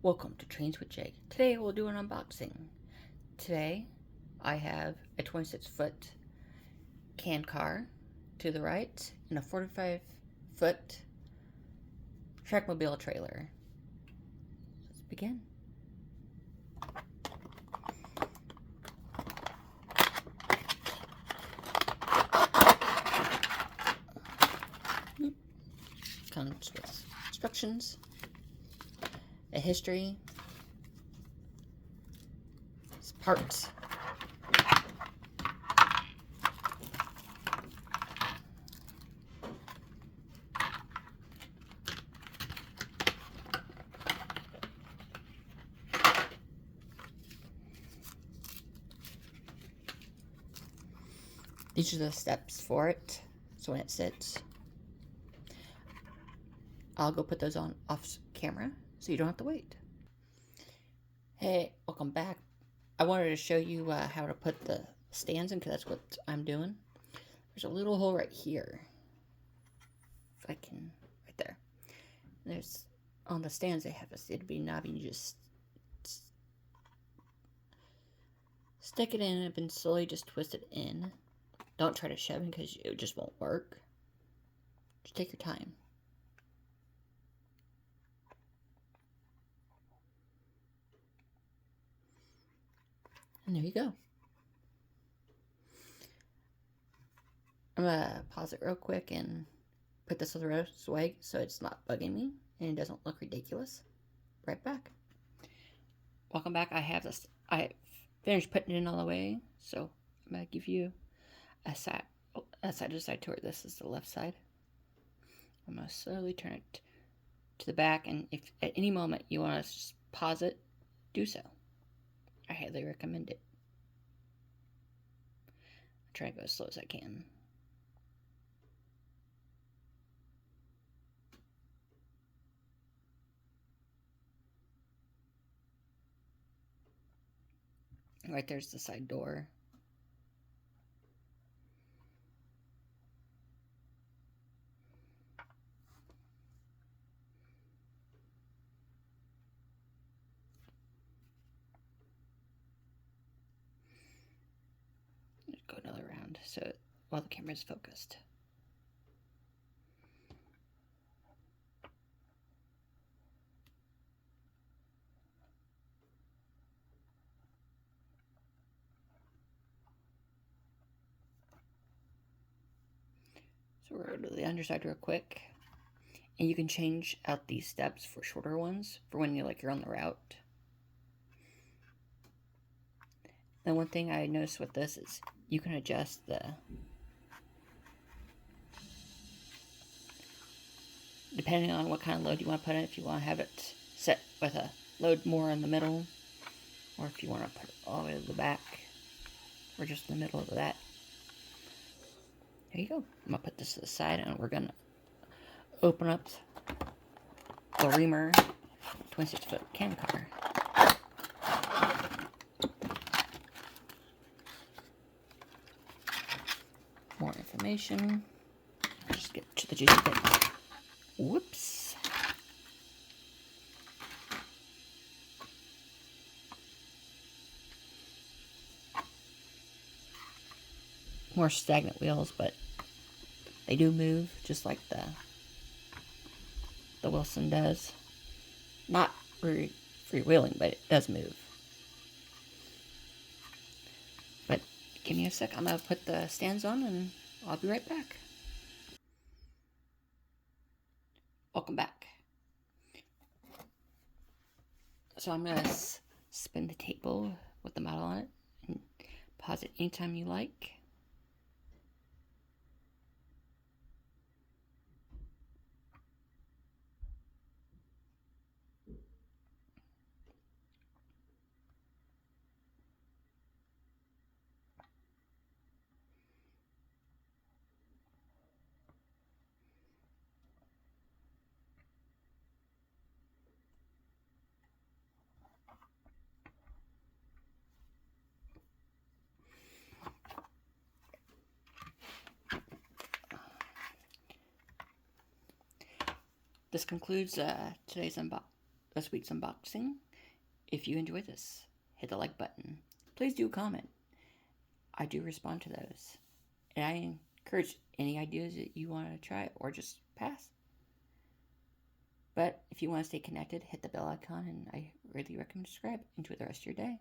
Welcome to Trains with Jake. Today we'll do an unboxing. Today I have a 26-foot can car to the right and a 45-foot Trailmobile trailer. Let's begin. Comes with instructions, a history, parts, these are the steps for it. So when it sits, I'll go put those on off camera so you don't have to wait. Hey, welcome back. I wanted to show you how to put the stands in, because that's what I'm doing. There's a little hole right here. If I can, right there. There's, on the stands they have this it'd be knob. You just stick it in and then slowly just twist it in. Don't try to shove it because it just won't work. Just take your time. And there you go. I'm gonna pause it real quick and put this the rest away so it's not bugging me and it doesn't look ridiculous. Right back. Welcome back. I have this. I finished putting it in all the way, so I'm gonna give you a side to side tour. This is the left side. I'm gonna slowly turn it to the back, and if at any moment you want to just pause it, do so. I highly recommend it. I'll try to go as slow as I can. Right there's the side door. Let's go another round so while the camera is focused. So we're going to the underside real quick. And you can change out these steps for shorter ones for when you're on the route. Then one thing I noticed with this is you can adjust depending on what kind of load you want to put in, if you want to have it set with a load more in the middle, or if you want to put it all the way to the back, or just in the middle of that. There you go. I'm going to put this to the side, and we're going to open up the Reamer 26-foot can car. More information. Just get to the juicy bit. Whoops. More stagnant wheels, but they do move just like the Wilson does. Not freewheeling, but it does move. But give me a sec. I'm going to put the stands on and I'll be right back. Welcome back. So I'm going to spin the table with the model on it and pause it anytime you like. This concludes today's the Sweets unboxing. If you enjoy this, hit the like button. Please do comment. I do respond to those. And I encourage any ideas that you want to try or just pass. But if you want to stay connected, hit the bell icon, and I really recommend subscribe. Enjoy the rest of your day.